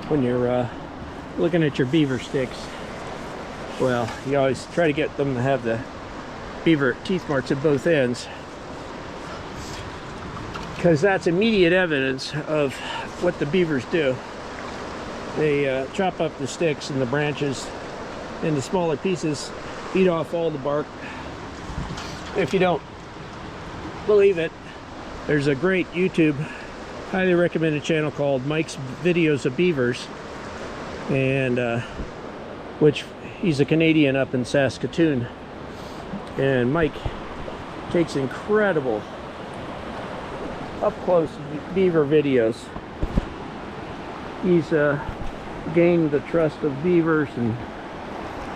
when you're looking at your beaver sticks. Well, you always try to get them to have the beaver teeth marks at both ends, because that's immediate evidence of what the beavers do. They chop up the sticks and the branches into smaller pieces, eat off all the bark. If you don't believe it, there's a great YouTube, highly recommended channel called Mike's Videos of Beavers, and which he's a Canadian up in Saskatoon, and Mike takes incredible up-close beaver videos. He's gained the trust of beavers and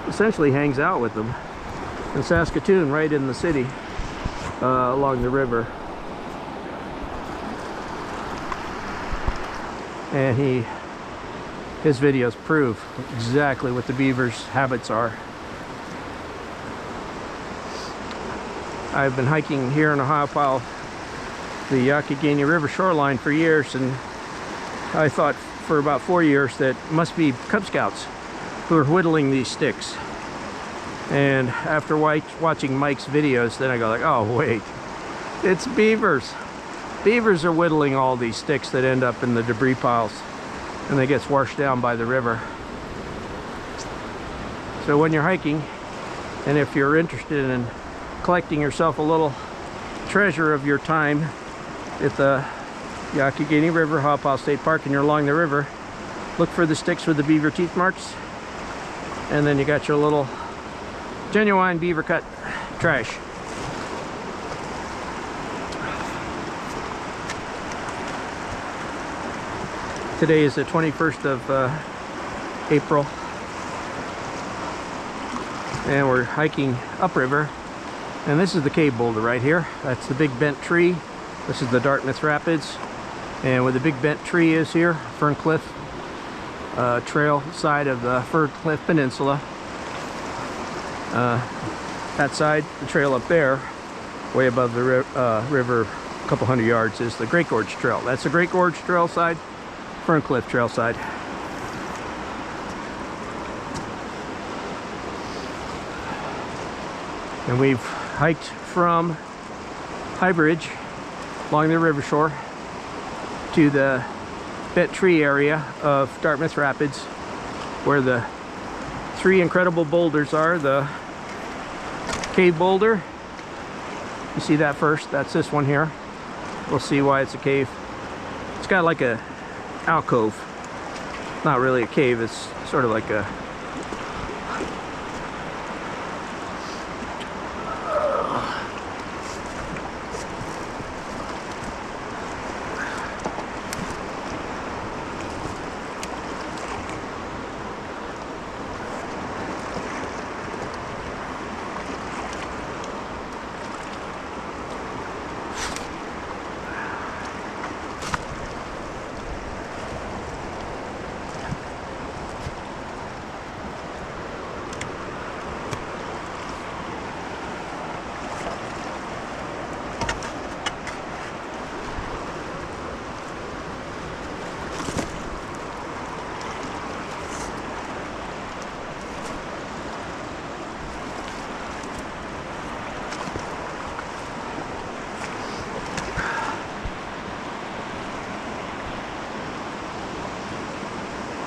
essentially hangs out with them in Saskatoon, right in the city, along the river. And his videos prove exactly what the beaver's habits are. I've been hiking here in Ohiopyle, the Youghiogheny River shoreline for years, and I thought for about 4 years that must be Cub Scouts who are whittling these sticks. And after watching Mike's videos, then I go like, oh wait, it's beavers. Beavers are whittling all these sticks that end up in the debris piles, and they get washed down by the river. So when you're hiking, and if you're interested in collecting yourself a little treasure of your time at the Youghiogheny River, Ohiopyle State Park, and you're along the river, look for the sticks with the beaver teeth marks, and then you got your little genuine beaver cut trash. Today is the 21st of April, and we're hiking upriver, and this is the Cave Boulder right here. That's the big bent tree. This is the Dartmouth Rapids, and where the big bent tree is here, Fern Cliff trail side of the Fern Cliff Peninsula. That side, the trail up there, way above the river, a couple hundred yards, is the Great Gorge Trail. That's the Great Gorge Trail side, Fern Cliff Trail side. And we've hiked from High Bridge along the river shore to the bent tree area of Dartmouth Rapids, where the three incredible boulders are. The Cave Boulder, you see that first, that's this one here. We'll see why it's a cave. It's got like a alcove, not really a cave, it's sort of like a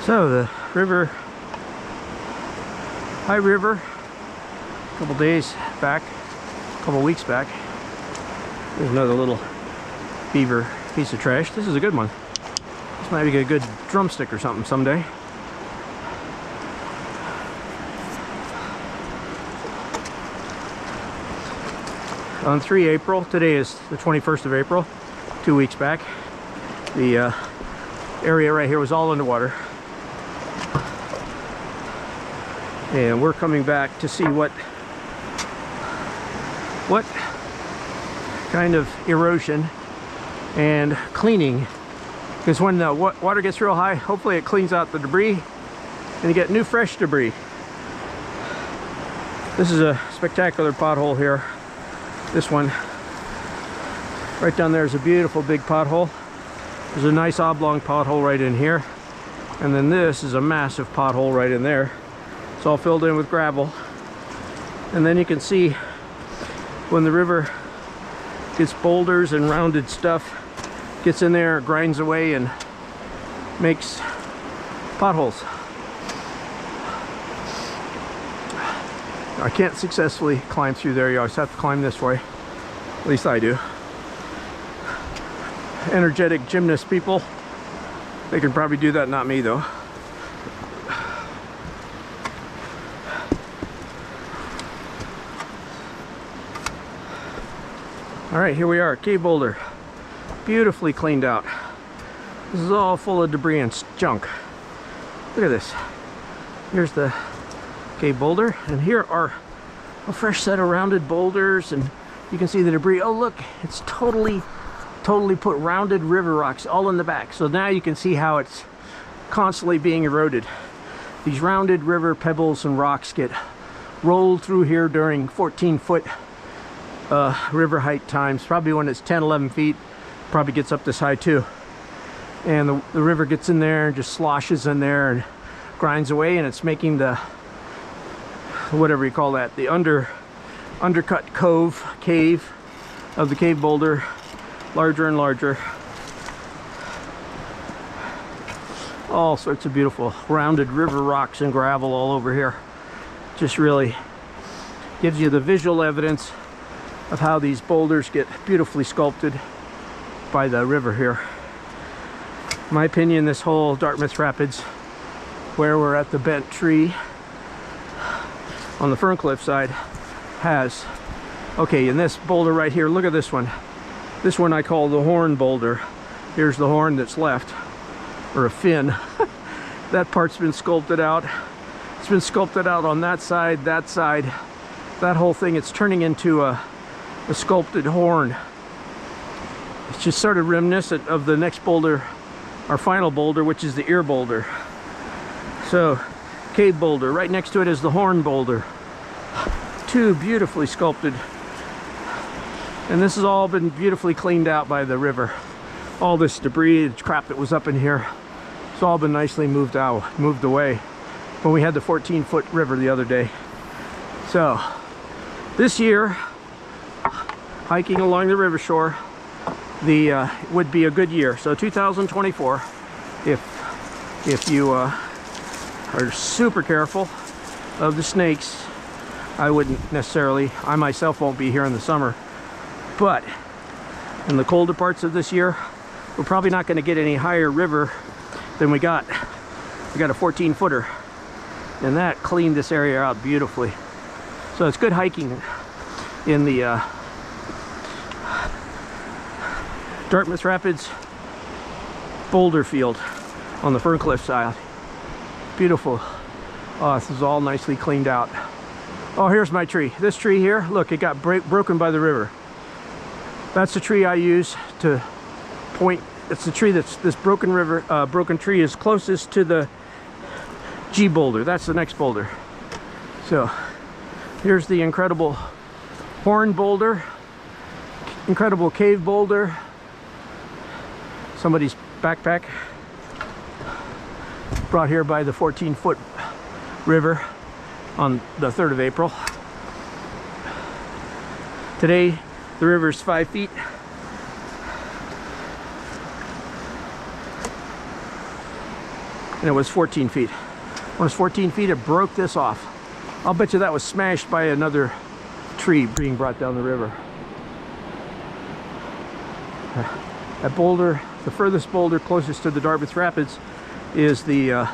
So the river, High River, a couple days back, a couple weeks back. There's another little beaver piece of trash. This is a good one. This might be a good drumstick or something someday. On 3 April, today is the 21st of April, 2 weeks back, the area right here was all underwater. And we're coming back to see what kind of erosion and cleaning, because when the water gets real high, hopefully it cleans out the debris and you get new fresh debris. This is a spectacular pothole here. This one right down there is a beautiful big pothole. There's a nice oblong pothole right in here. And then this is a massive pothole right in there. It's all filled in with gravel. And then you can see when the river gets boulders and rounded stuff, gets in there, grinds away and makes potholes. I can't successfully climb through there. You always have to climb this way. At least I do. Energetic gymnast people, they can probably do that, not me though. All right, here we are, Cave Boulder. Beautifully cleaned out. This is all full of debris and junk. Look at this. Here's the Cave Boulder, and here are a fresh set of rounded boulders, and you can see the debris. Oh look, it's totally put rounded river rocks all in the back. So now you can see how it's constantly being eroded. These rounded river pebbles and rocks get rolled through here during 14-foot river height times. Probably when it's 10-11 feet, probably gets up this high too. And the river gets in there and just sloshes in there and grinds away, and it's making the, whatever you call that, the undercut cave of the Cave Boulder larger and larger. All sorts of beautiful rounded river rocks and gravel all over here. Just really gives you the visual evidence of how these boulders get beautifully sculpted by the river here. In my opinion, this whole Dartmouth Rapids, where we're at the bent tree on the Ferncliff side, has, okay, in this boulder right here, look at this one. This one I call the Horn Boulder. Here's the horn that's left, or a fin. That part's been sculpted out. It's been sculpted out on that side, that whole thing. It's turning into a sculpted horn. It's just sort of reminiscent of the next boulder, our final boulder, which is the Ear Boulder. So, Cave Boulder. Right next to it is the Horn Boulder. Two beautifully sculpted. And this has all been beautifully cleaned out by the river. All this debris, crap that was up in here, it's all been nicely moved away when we had the 14-foot river the other day. So, this year, hiking along the river shore, would be a good year. So 2024, if you are super careful of the snakes. I wouldn't necessarily, I myself won't be here in the summer, but in the colder parts of this year, we're probably not going to get any higher river than we got. We got a 14-footer, and that cleaned this area out beautifully. So it's good hiking in the Dartmouth Rapids boulder field on the Ferncliff side. Beautiful. Oh, this is all nicely cleaned out. Oh, here's my tree. This tree here, look, it got broken by the river. That's the tree I use to point. It's the tree that's, this broken tree is closest to the G Boulder. That's the next boulder. So here's the incredible Horn Boulder, incredible Cave Boulder, somebody's backpack brought here by the 14-foot river on the 3rd of April. Today the river's 5 feet. And it was 14 feet. When it was 14 feet, it broke this off. I'll bet you that was smashed by another tree being brought down the river. That boulder, the furthest boulder closest to the Dartmouth Rapids, is the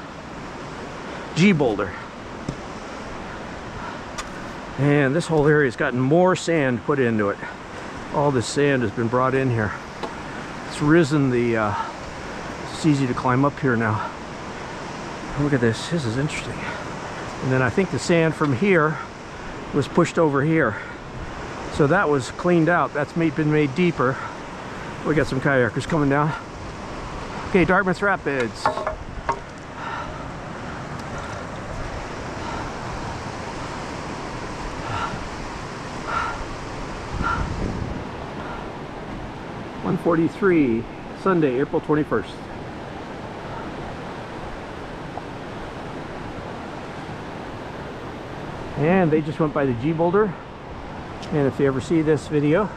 G Boulder. And this whole area has gotten more sand put into it. All this sand has been brought in here. It's risen the, it's easy to climb up here now. Look at this, this is interesting. And then I think the sand from here was pushed over here. So that was cleaned out. That's been made deeper. We got some kayakers coming down. Okay, Dartmouth Rapids. (1:43) Sunday, April 21st. And they just went by the G Boulder. And if they ever see this video,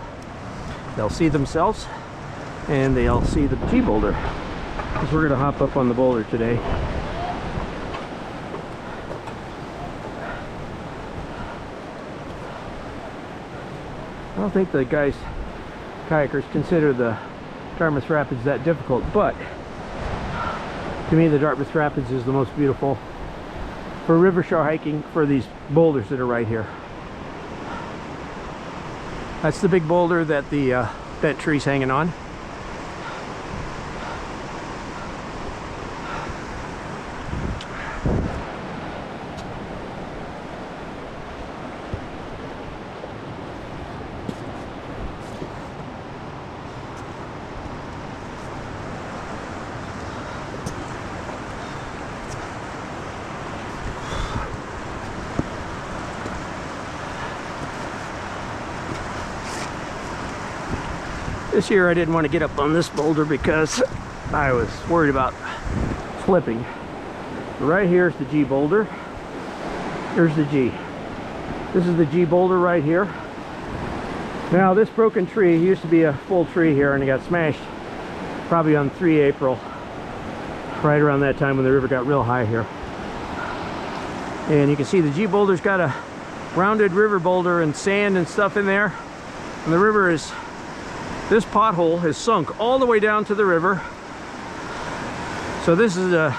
they'll see themselves and they'll see the G Boulder, because we're gonna hop up on the boulder today. I don't think the guys, kayakers, consider the Dartmouth Rapids that difficult, but to me the Dartmouth Rapids is the most beautiful for river shore hiking, for these boulders that are right here. That's the big boulder that the bent tree's hanging on. This year I didn't want to get up on this boulder because I was worried about slipping. Right here's the G Boulder. Here's the G. This is the G Boulder right here. Now this broken tree used to be a full tree here, and it got smashed probably on 3 April, right around that time when the river got real high here. And you can see the G Boulder's got a rounded river boulder and sand and stuff in there, and the river is, this pothole has sunk all the way down to the river. So this is a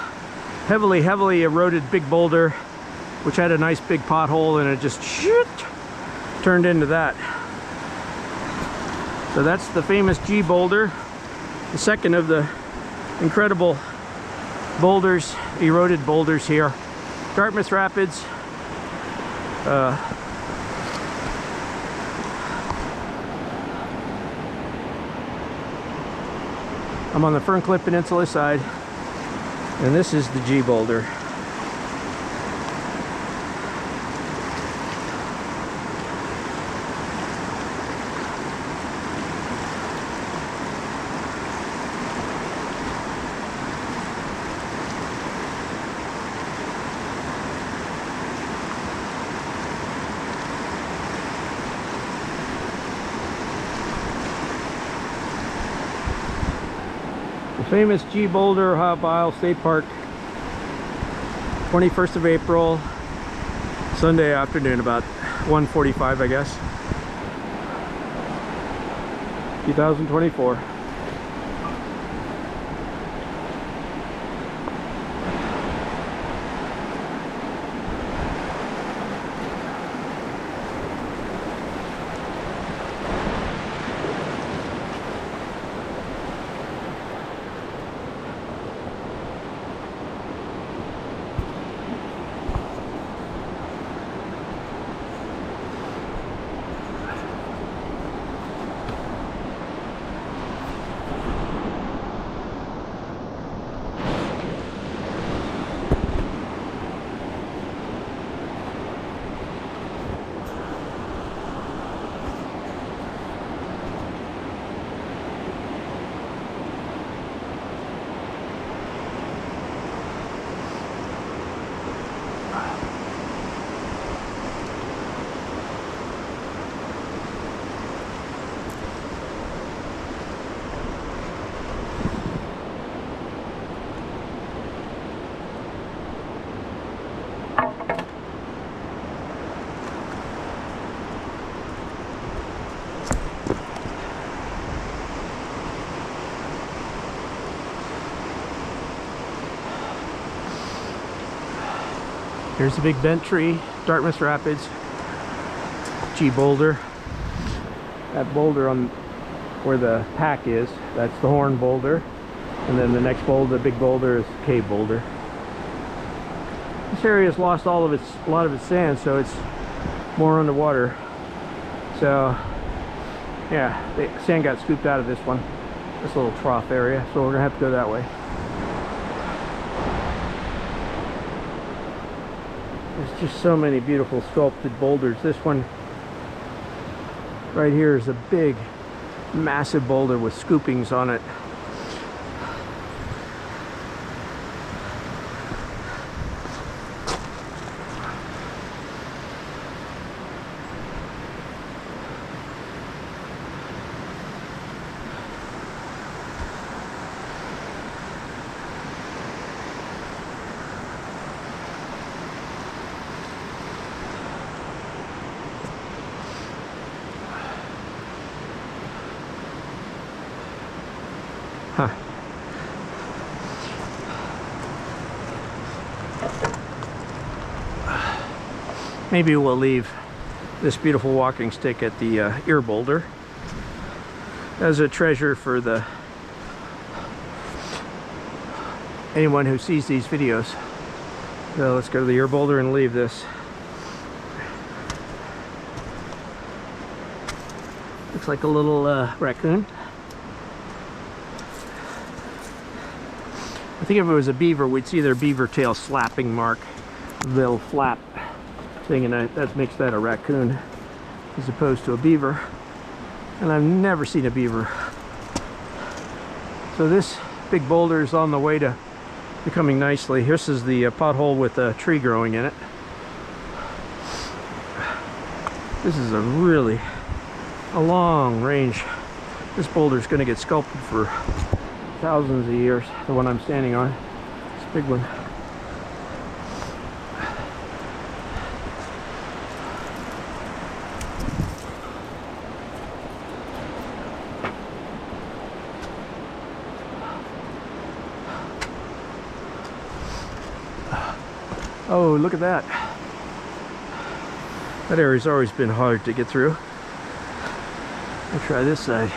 heavily eroded big boulder, which had a nice big pothole, and it just turned into that. So that's the famous G Boulder, the second of the incredible boulders, eroded boulders here. Dartmouth Rapids. I'm on the Ferncliff Peninsula side, and this is the G Boulder. Famous G Boulder, Ohiopyle State Park, 21st of April, Sunday afternoon, about 1:45, I guess, 2024. Here's the big bent tree, Dartmouth Rapids, G Boulder. That boulder on where the pack is, that's the Horn Boulder. And then the next boulder, the big boulder, is Cave Boulder. This area has lost a lot of its sand, so it's more underwater. So yeah, the sand got scooped out of this one, this little trough area, so we're gonna have to go that way. There's just so many beautiful sculpted boulders. This one right here is a big, massive boulder with scoopings on it. Huh. Maybe we'll leave this beautiful walking stick at the Ear Boulder as a treasure for anyone who sees these videos. So let's go to the Ear Boulder and leave this. Looks like a little raccoon. I think if it was a beaver, we'd see their beaver tail slapping mark, the little flap thing, and that makes that a raccoon as opposed to a beaver. And I've never seen a beaver. So this big boulder is on the way to becoming nicely. This is the pothole with a tree growing in it. This is a long range. This boulder is going to get sculpted for thousands of years. The one I'm standing on, it's a big one. Oh, look at that. That area's always been hard to get through. I'll try this side.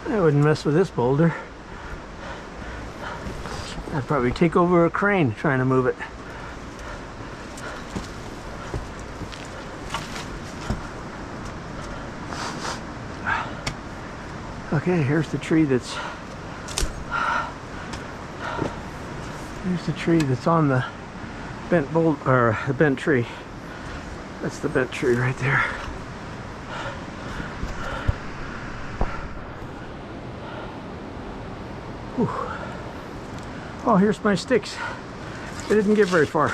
I wouldn't mess with this boulder. I'd probably take over a crane trying to move it. Okay, here's the tree that's on the bent boulder, or the bent tree. That's the bent tree right there. Whew. Oh, here's my sticks. They didn't get very far.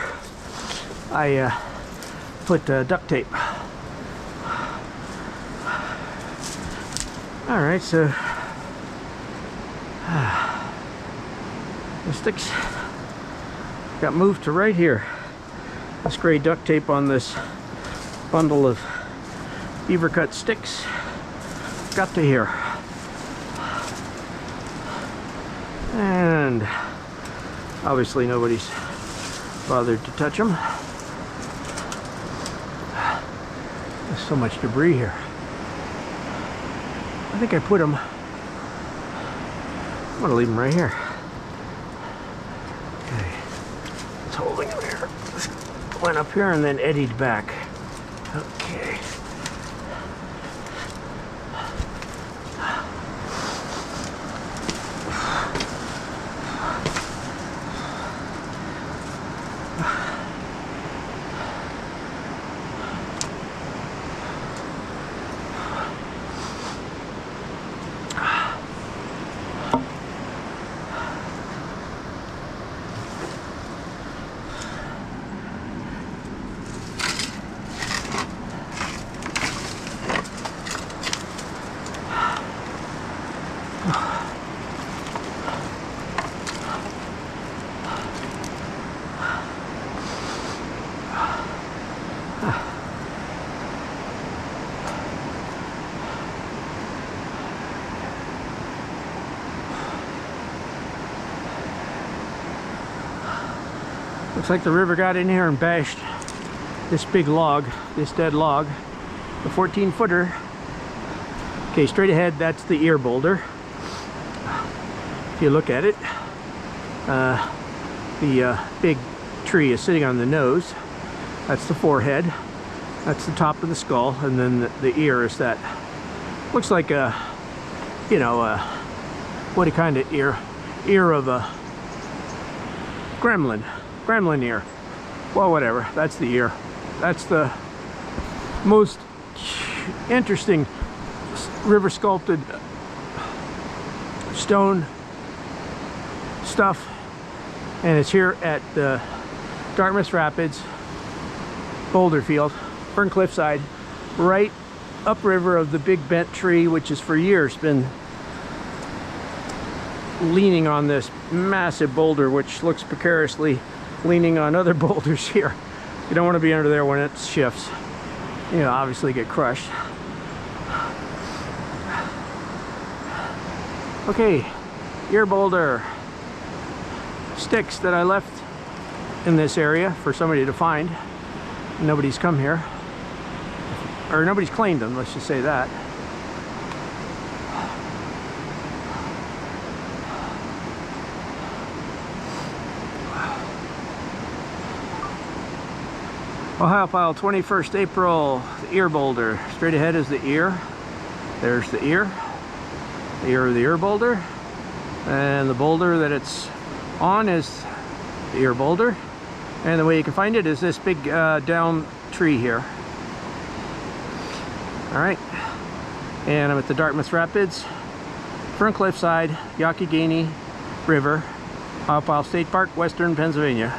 I put duct tape. Alright, so the sticks got moved to right here. This gray duct tape on this bundle of beaver cut sticks got to here. And obviously nobody's bothered to touch them. There's so much debris here. I think I put them, I'm gonna leave them right here. Okay, It's holding him here. Went up here and then eddied back. Okay. Looks like the river got in here and bashed this big log, this dead log, the 14-footer. Okay, straight ahead, that's the Ear Boulder. If you look at it, the big tree is sitting on the nose. That's the forehead. That's the top of the skull, and then the ear is that. Looks like a, you know, what kind of ear? Ear of a gremlin. Gremlin ear. Well, whatever. That's the ear. That's the most interesting river sculpted stone stuff, and it's here at the Dartmouth Rapids boulder field, Fern Cliffside, right upriver of the big bent tree, which has for years been leaning on this massive boulder, which looks precariously leaning on other boulders here. You don't want to be under there when it shifts. You know, obviously get crushed. Okay, Ear Boulder. Sticks that I left in this area for somebody to find. Nobody's come here. Or nobody's claimed them, let's just say that. Ohiopyle, 21st April, the Ear Boulder. Straight ahead is the ear. There's the ear of the Ear Boulder. And the boulder that it's on is the Ear Boulder. And the way you can find it is this big down tree here. Alright. And I'm at the Dartmouth Rapids, Fern Cliffside, Youghiogheny River, Ohiopyle State Park, Western Pennsylvania.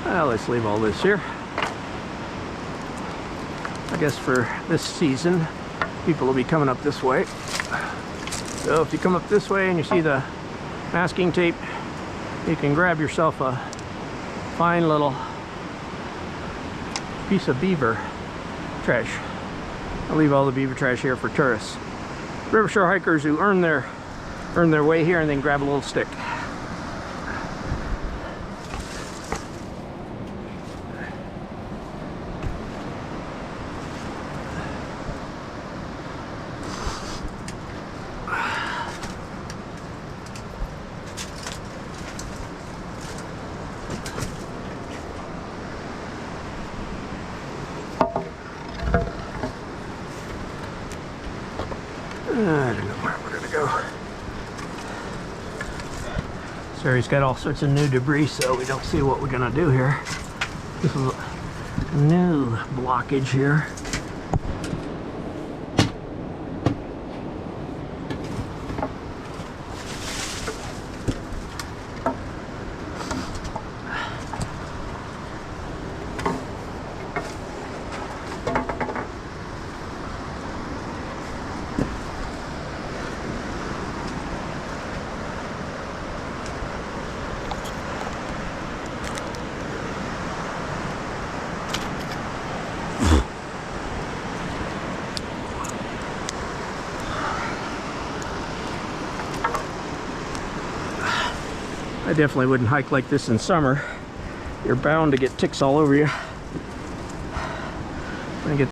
Well, let's leave all this here. I guess for this season, people will be coming up this way. So if you come up this way and you see the masking tape, you can grab yourself a fine little piece of beaver trash. I'll leave all the beaver trash here for tourists. River shore hikers who earn their way here and then grab a little stick. I don't know where we're gonna go. So he's got all sorts of new debris, so we don't see what we're gonna do here. This is a new blockage here. I definitely wouldn't hike like this in summer. You're bound to get ticks all over you. I get